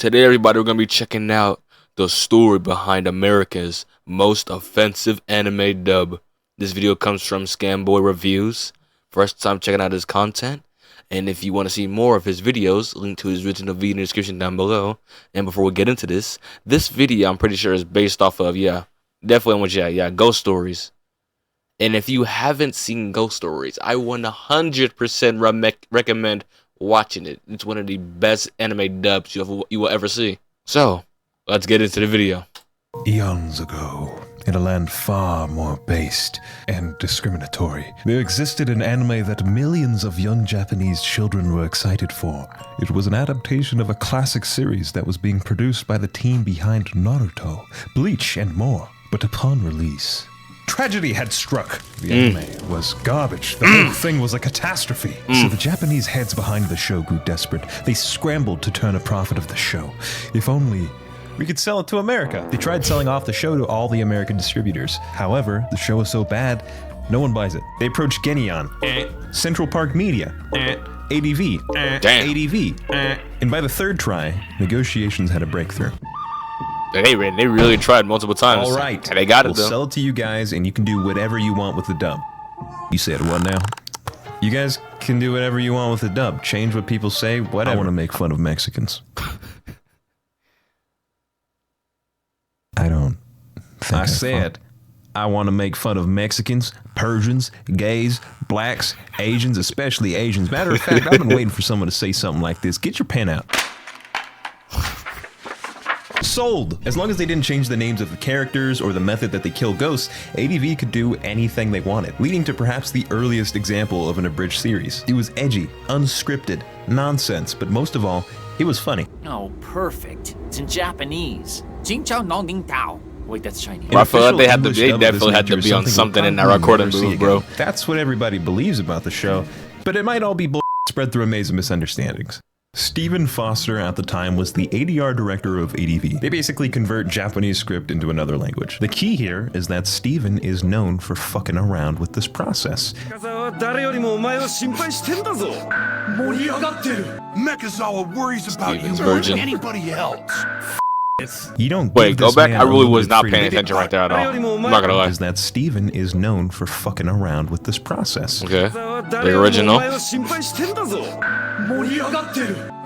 Today, everybody, we're going to be checking out the story behind America's most offensive anime dub. This video comes from Scamboli Reviews. First time checking out his content. And if you want to see more of his videos, link to his original video in the description down below. And before we get into this video I'm pretty sure is based off of, Ghost Stories. And if you haven't seen Ghost Stories, I 100% recommend watching it. It's one of the best anime dubs you will ever see. So, let's get into the video. Eons ago, in a land far more based and discriminatory, there existed an anime that millions of young Japanese children were excited for. It was an adaptation of a classic series that was being produced by the team behind Naruto, Bleach, and more. But upon release, tragedy had struck. The anime was garbage. The whole thing was a catastrophe. So the Japanese heads behind the show grew desperate. They scrambled to turn a profit of the show. If only we could sell it to America. They tried selling off the show to all the American distributors. However, the show was so bad, no one buys it. They approached Genyon, Central Park Media, ADV, ADV, and by the third try, negotiations had a breakthrough. They really tried multiple times. All right, and they got we'll it though. Sell it to you guys, and you can do whatever you want with the dub. You said what now? You guys can do whatever you want with the dub. Change what people say, whatever. I want to make fun of Mexicans. I don't think I said I want to make fun of Mexicans, Persians, gays, blacks, Asians, especially Asians. Matter of fact, I've been waiting for someone to say something like this. Get your pen out. Sold! As long as they didn't change the names of the characters or the method that they kill ghosts, ADV could do anything they wanted, leading to perhaps the earliest example of an abridged series. It was edgy, unscripted, nonsense, but most of all, it was funny. Oh, perfect. It's in Japanese. Jing Chao Nong Ning Tao. Wait, that's Chinese. I feel like they definitely had to be on something in that recording booth, bro. That's what everybody believes about the show, but it might all be spread through a maze of misunderstandings. Stephen Foster at the time was the ADR director of ADV. They basically convert Japanese script into another language. The key here is that Stephen is known for fucking around with this process. Mekazawa worries about you more than anybody else. You don't wait, go back. I really was not paying attention right there at all. I'm not gonna lie. Is that Stephen is known for fucking around with this process. Okay. The original.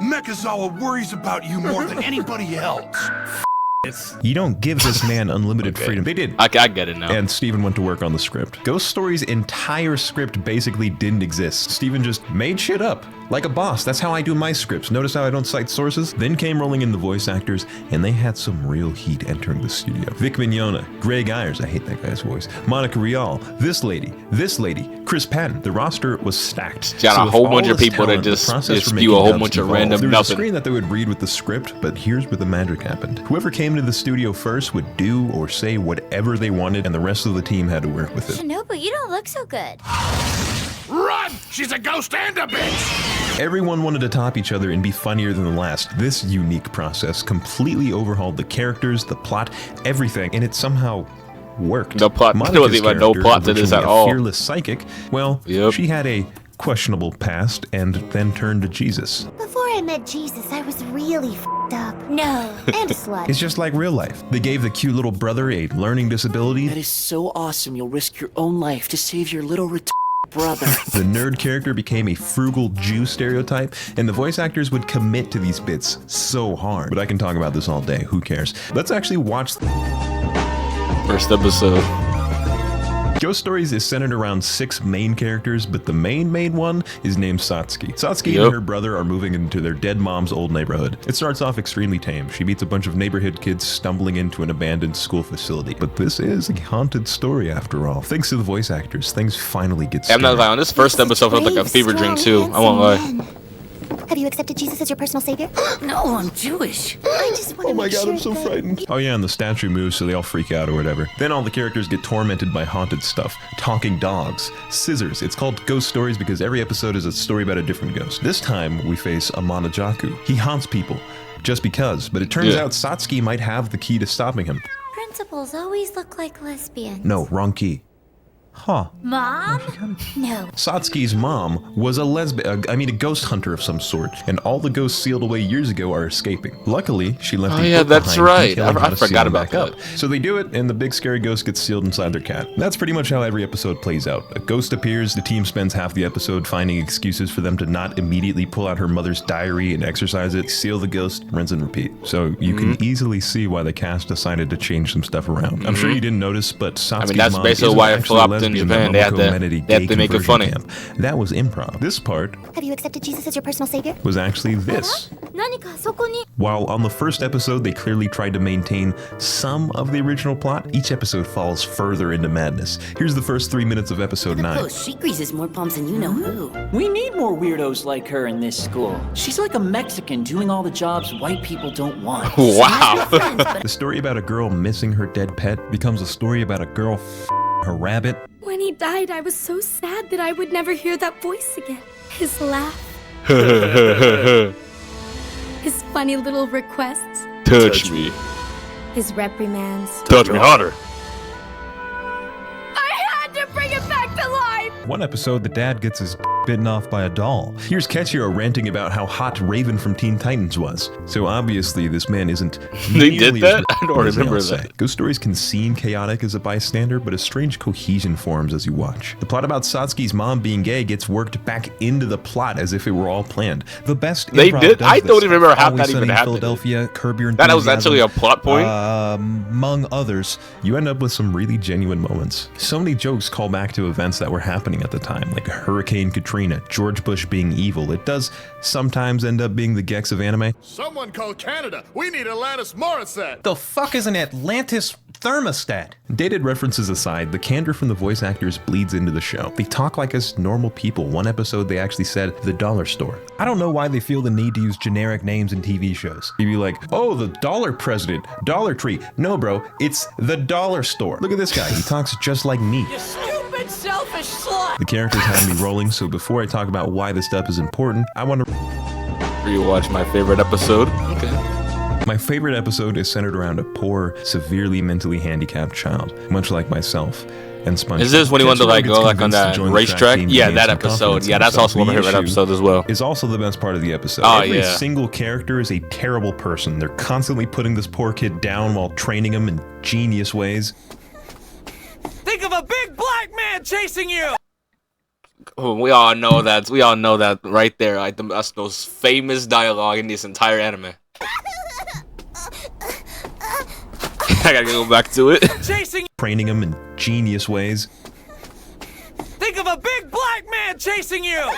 Mekazawa worries about you more than anybody else. You don't give this man unlimited freedom. They did. I get it now. And Stephen went to work on the script. Ghost Story's entire script basically didn't exist. Stephen just made shit up. Like a boss. That's how I do my scripts. Notice how I don't cite sources? Then came rolling in the voice actors, and they had some real heat entering the studio. Vic Mignogna, Greg Ayers, I hate that guy's voice, Monica Rial, this lady, Chris Patton. The roster was stacked. Got a whole bunch of people that just spew a whole bunch of random nothing. There was a nothing. screen that they would read with the script, but here's where the magic happened. Whoever came to the studio first would do or say whatever they wanted, and the rest of the team had to work with it. Shinobu, you don't look so good. Run! She's a ghost and a bitch! Everyone wanted to top each other and be funnier than the last. This unique process completely overhauled the characters, the plot, everything, and it somehow worked. No plot. There was even no plot to this at all. Fearless psychic. Well, she had a questionable past and then turned to Jesus. Before I met Jesus, I was really f***ed up. No, and a slut. It's just like real life. They gave the cute little brother a learning disability. That is so awesome. You'll risk your own life to save your little brother. The nerd character became a frugal Jew stereotype, and the voice actors would commit to these bits so hard. But I can talk about this all day, who cares? Let's actually watch first episode. Ghost Stories is centered around 6 main characters, but the main one is named Satsuki. Satsuki and her brother are moving into their dead mom's old neighborhood. It starts off extremely tame. She meets a bunch of neighborhood kids stumbling into an abandoned school facility. But this is a haunted story after all. Thanks to the voice actors, things finally get started. I'm not lying, on this first episode felt like a fever dream too. I won't lie. Have you accepted Jesus as your personal savior? No, I'm Jewish. I just want to make sure I'm so frightened. Oh yeah, and the statue moves so they all freak out or whatever. Then all the characters get tormented by haunted stuff. Talking dogs, scissors. It's called Ghost Stories because every episode is a story about a different ghost. This time we face Amanajaku. He haunts people just because, but it turns out Satsuki might have the key to stopping him. Principals always look like lesbians. No, wrong key. Huh. Mom? No. Satsuki's mom was a ghost hunter of some sort, and all the ghosts sealed away years ago are escaping. Luckily, she left yeah, book that's behind right. detailing how I to seal forgot them about back that. up. So they do it, and the big scary ghost gets sealed inside their cat. That's pretty much how every episode plays out. A ghost appears, the team spends half the episode finding excuses for them to not immediately pull out her mother's diary and exercise it, seal the ghost, rinse and repeat. So you can easily see why the cast decided to change some stuff around. I'm sure you didn't notice, but Satsuki's that's mom basically isn't why it actually a flopped in lesbian Japan. that They had Momoko met at a they had gay to make it conversion funny. camp. That was improv. This part Have you accepted Jesus as your personal savior? was actually this. 何かそこに While on the first episode they clearly tried to maintain some of the original plot, each episode falls further into madness. Here's the first 3 minutes of episode 9. Oh, she greases more palms than you know who. We need more weirdos like her in this school. She's like a Mexican doing all the jobs white people don't want. Wow. The story about a girl missing her dead pet becomes a story about a girl her rabbit. When he died, I was so sad that I would never hear that voice again. His laugh, his funny little requests, Touch me. his reprimands. Touch me harder. I had to bring it back to life! One episode, the dad gets his bitten off by a doll. Here's Ketchiro ranting about how hot Raven from Teen Titans was. So obviously this man isn't They did nearly that? as I don't as they all remember say. that. Ghost stories can seem chaotic as a bystander, but a strange cohesion forms as you watch. The plot about Satsuki's mom being gay gets worked back into the plot as if it were all planned. The best They improv did? does I this. don't even remember how Always that even Sunny in happened. Philadelphia, Curb Your That was actually a Enthusiasm, plot point? among others. You end up with some really genuine moments. So many jokes call back to events that were happening at the time, like Hurricane Katrina, George Bush being evil. It does sometimes end up being the Gex of anime. Someone call Canada. We need Alanis Morissette. The fuck is an Atlantis thermostat? Dated references aside, the candor from the voice actors bleeds into the show. They talk like us normal people. One episode they actually said the dollar store. I don't know why they feel the need to use generic names in TV shows. You'd be like, oh, the dollar president, Dollar Tree. No, bro, it's the dollar store. Look at this guy. He talks just like me. You stupid, selfish slut! The characters have me rolling, so before I talk about why this stuff is important, I want to... Rewatch my favorite episode. Okay. My favorite episode is centered around a poor, severely mentally handicapped child, much like myself. And SpongeBob. Is this when he wanted to Ketchiro like gets go like on convinced to that join the track racetrack? team to Yeah, gain that some episode. confidence Yeah, in that's himself. also one of my The favorite issue episodes as well. Is also the best part of the episode. Oh, Every yeah. single character is a terrible person. They're constantly putting this poor kid down while training him in genius ways. Think of a big black man chasing you! Oh, we all know that. We all know that right there. Like that's those famous dialogue in this entire anime. I gotta go back to it. Chasing Training him in genius ways. Think of a big black man chasing you!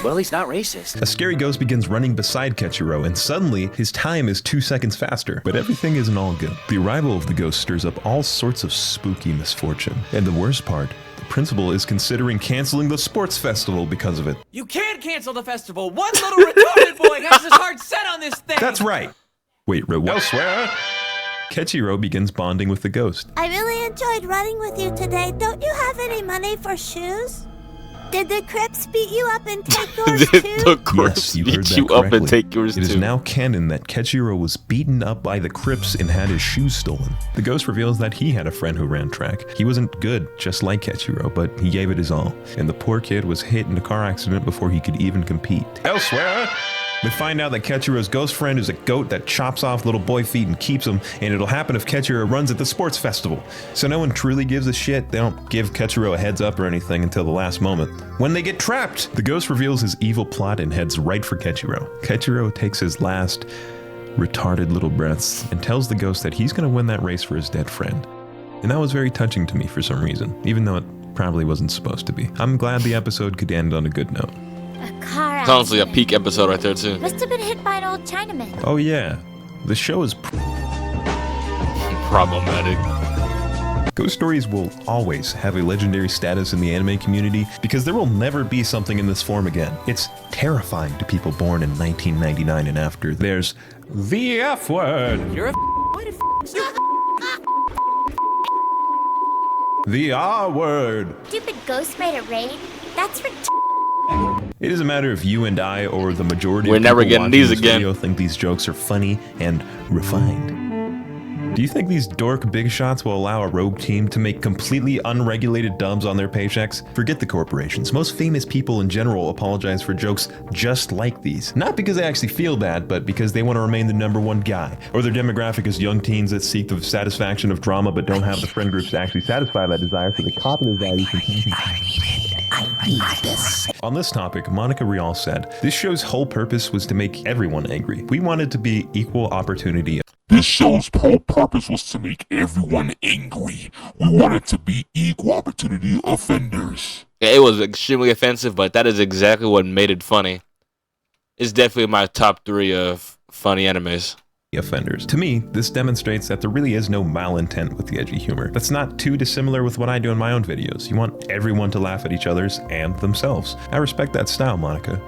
Well, he's not racist. A scary ghost begins running beside Ketchiro, and suddenly his time is 2 seconds faster. But everything isn't all good. The arrival of the ghost stirs up all sorts of spooky misfortune. And the worst part, the principal is considering canceling the sports festival because of it. You can't cancel the festival! One little retarded boy has his heart set on this thing! That's right! Wait, elsewhere? Ketchiro begins bonding with the ghost. I really enjoyed running with you today. Don't you have any money for shoes? Did the Crips beat you up and take yours Did too? the Crips Yes, you heard beat that you up correctly. and take yours It is too? now canon that Ketchiro was beaten up by the Crips and had his shoes stolen. The ghost reveals that he had a friend who ran track. He wasn't good, just like Ketchiro, but he gave it his all. And the poor kid was hit in a car accident before he could even compete. Elsewhere! We find out that Ketchiro's ghost friend is a goat that chops off little boy feet and keeps them, and it'll happen if Ketchiro runs at the sports festival. So no one truly gives a shit. They don't give Ketchiro a heads up or anything until the last moment. When they get trapped, the ghost reveals his evil plot and heads right for Ketchiro. Ketchiro takes his last retarded little breaths and tells the ghost that he's going to win that race for his dead friend. And that was very touching to me for some reason, even though it probably wasn't supposed to be. I'm glad the episode could end on a good note. A car It's honestly a accident. peak episode right there too. Must have been hit by an old Chinaman. Oh yeah, the show is Problematic. Ghost stories will always have a legendary status in the anime community because there will never be something in this form again. It's terrifying to people born in 1999 and after. There's the F word, You're a why the the R word. Stupid ghost made it rain? That's ret- It doesn't matter if you and I or the majority We're of never people getting watching these this again. video think these jokes are funny and refined. Do you think these dork big shots will allow a rogue team to make completely unregulated dubs on their paychecks? Forget the corporations. Most famous people in general apologize for jokes just like these. Not because they actually feel bad, but because they want to remain the #1 guy. Or their demographic is young teens that seek the satisfaction of drama but don't have the friend groups to actually satisfy that desire, so they copy their values and I need this. On this topic, Monica Rial said, "This show's whole purpose was to make everyone angry. We wanted to be equal opportunity." This show's whole purpose was to make everyone angry. We wanted to be equal opportunity offenders. Yeah, it was extremely offensive, but that is exactly what made it funny. It's definitely my top 3 of funny animes. Offenders. To me, this demonstrates that there really is no malintent with the edgy humor. That's not too dissimilar with what I do in my own videos. You want everyone to laugh at each other's and themselves. I respect that style, Monica.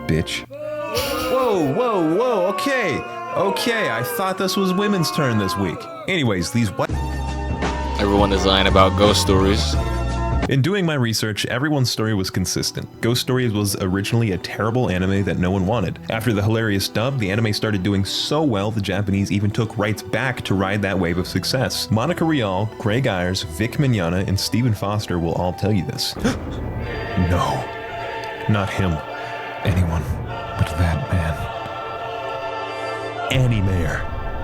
Bitch. Whoa, whoa, whoa, okay. Okay, I thought this was women's turn this week. Anyways, these what? Everyone is lying about ghost stories. In doing my research, everyone's story was consistent. Ghost Stories was originally a terrible anime that no one wanted. After the hilarious dub, the anime started doing so well the Japanese even took rights back to ride that wave of success. Monica Rial, Craig Ayers, Vic Mignogna, and Stephen Foster will all tell you this. No, not him. Anyone but that man. Animator.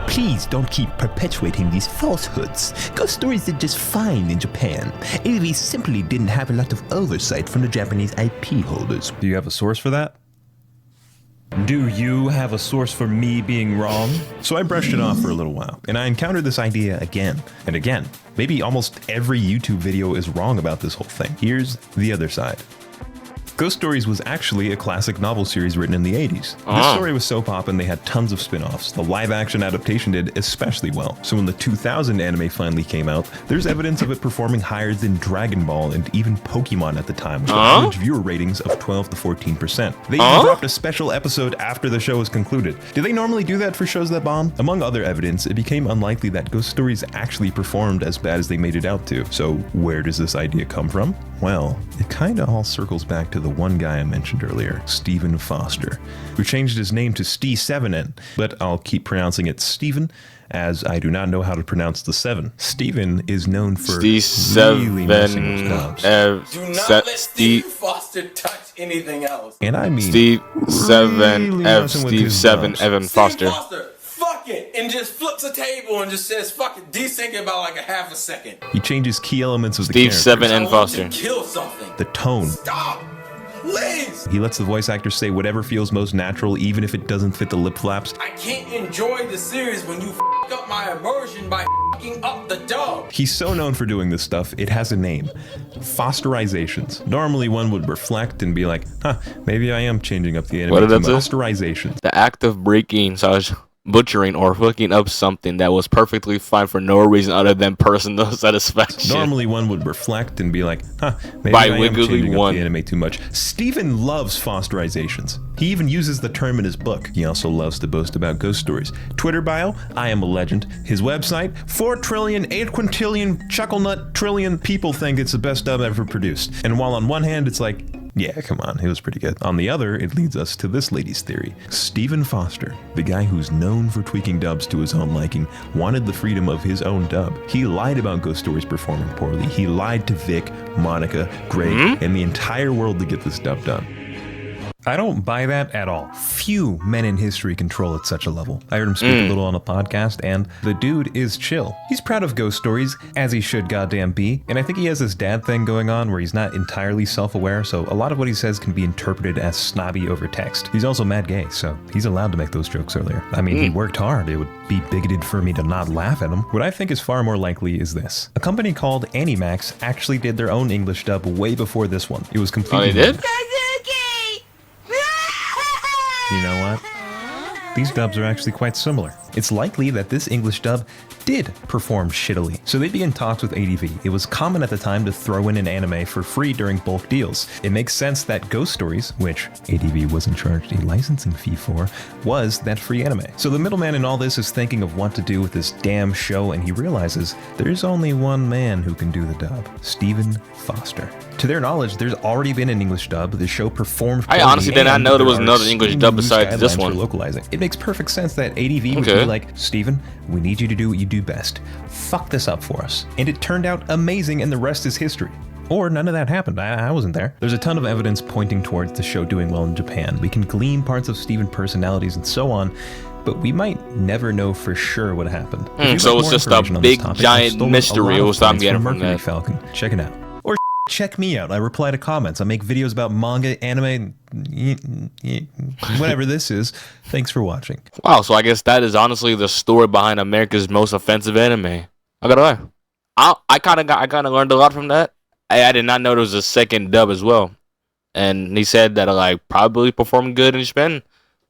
Please don't keep perpetuating these falsehoods. Ghost Stories did just fine in Japan. AV simply didn't have a lot of oversight from the Japanese IP holders. Do you have a source for that? Do you have a source for me being wrong? So I brushed it off for a little while, and I encountered this idea again and again. Maybe almost every YouTube video is wrong about this whole thing. Here's the other side. Ghost Stories was actually a classic novel series written in the 80s. This story was so poppin' they had tons of spin-offs. The live-action adaptation did especially well. So when the 2000 anime finally came out, there's evidence of it performing higher than Dragon Ball and even Pokemon at the time, with average viewer ratings of 12 to 14%. They even dropped a special episode after the show was concluded. Do they normally do that for shows that bomb? Among other evidence, it became unlikely that Ghost Stories actually performed as bad as they made it out to. So where does this idea come from? Well, it kinda all circles back to the one guy I mentioned earlier, Stephen Foster, who changed his name to Stee7N, but I'll keep pronouncing it Stephen, as I do not know how to pronounce the 7. Stephen is known for really messing with dubs. Do not let Stephen Foster touch anything else. And I mean Steve7 Evan Foster. Fuck it, and just flips a table and just says fuck it, desync it about like a half a second. He changes key elements of the character. Steve7N Foster. Kill something. The tone. Stop. Please! He lets the voice actor say whatever feels most natural, even if it doesn't fit the lip flaps. I can't enjoy the series when you f*** up my immersion by f***ing up the dub. He's so known for doing this stuff, it has a name. Fosterizations. Normally one would reflect and be like, huh, maybe I am changing up the anime. What did that say? Fosterizations. The act of breaking, butchering or hooking up something that was perfectly fine for no reason other than personal satisfaction. Normally one would reflect and be like, huh, maybe By I am changing up Wiggly the anime too much. Stephen loves Fosterizations. He even uses the term in his book. He also loves to boast about ghost stories. Twitter bio, I am a legend. His website, 4 trillion, 8 quintillion, chucklenut trillion people think it's the best dub ever produced. And while on one hand it's like, yeah, come on, it was pretty good. On the other, it leads us to this lady's theory. Stephen Foster, the guy who's known for tweaking dubs to his own liking, wanted the freedom of his own dub. He lied about Ghost Stories performing poorly. He lied to Vic, Monica, Greg, and the entire world to get this dub done. I don't buy that at all. Few men in history control at such a level. I heard him speak a little on a podcast, and the dude is chill. He's proud of Ghost Stories, as he should goddamn be, and I think he has this dad thing going on where he's not entirely self-aware, so a lot of what he says can be interpreted as snobby over text. He's also mad gay, so he's allowed to make those jokes earlier. I mean, he worked hard. It would be bigoted for me to not laugh at him. What I think is far more likely is this. A company called Animax actually did their own English dub way before this one. It was completely... Oh, they did? You know what? These dubs are actually quite similar. It's likely that this English dub did perform shittily, so they'd be in talks with ADV. It was common at the time to throw in an anime for free during bulk deals. It makes sense that Ghost Stories, which ADV wasn't charged a licensing fee for, was that free anime. So the middleman in all this is thinking of what to do with this damn show, and he realizes there's only one man who can do the dub, Stephen Foster. To their knowledge, there's already been an English dub. The show performed. I honestly did not know there was another English dub besides this one. Localizing. It makes perfect sense that ADV would be like, Steven, we need you to do what you do best. Fuck this up for us. And it turned out amazing, and the rest is history. Or none of that happened. I wasn't there. There's a ton of evidence pointing towards the show doing well in Japan. We can glean parts of Steven personalities and so on, but we might never know for sure what happened. So it's just a big, giant mystery. What's I'm getting from that? Falcon. Check it out. Or check me out. I reply to comments. I make videos about manga, anime, whatever this is. Thanks for watching. Wow, so I guess that is honestly the story behind America's most offensive anime. I gotta lie. I kind of learned a lot from that. I did not know there was a second dub as well. And he said that like probably performed good in Japan.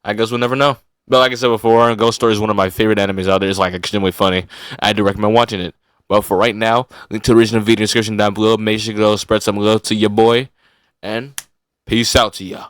I guess we'll never know. But like I said before, Ghost Story is one of my favorite animes out there. It's like extremely funny. I do recommend watching it. But for right now, link to the original video description down below. Make sure you go spread some love to your boy. And peace out to ya.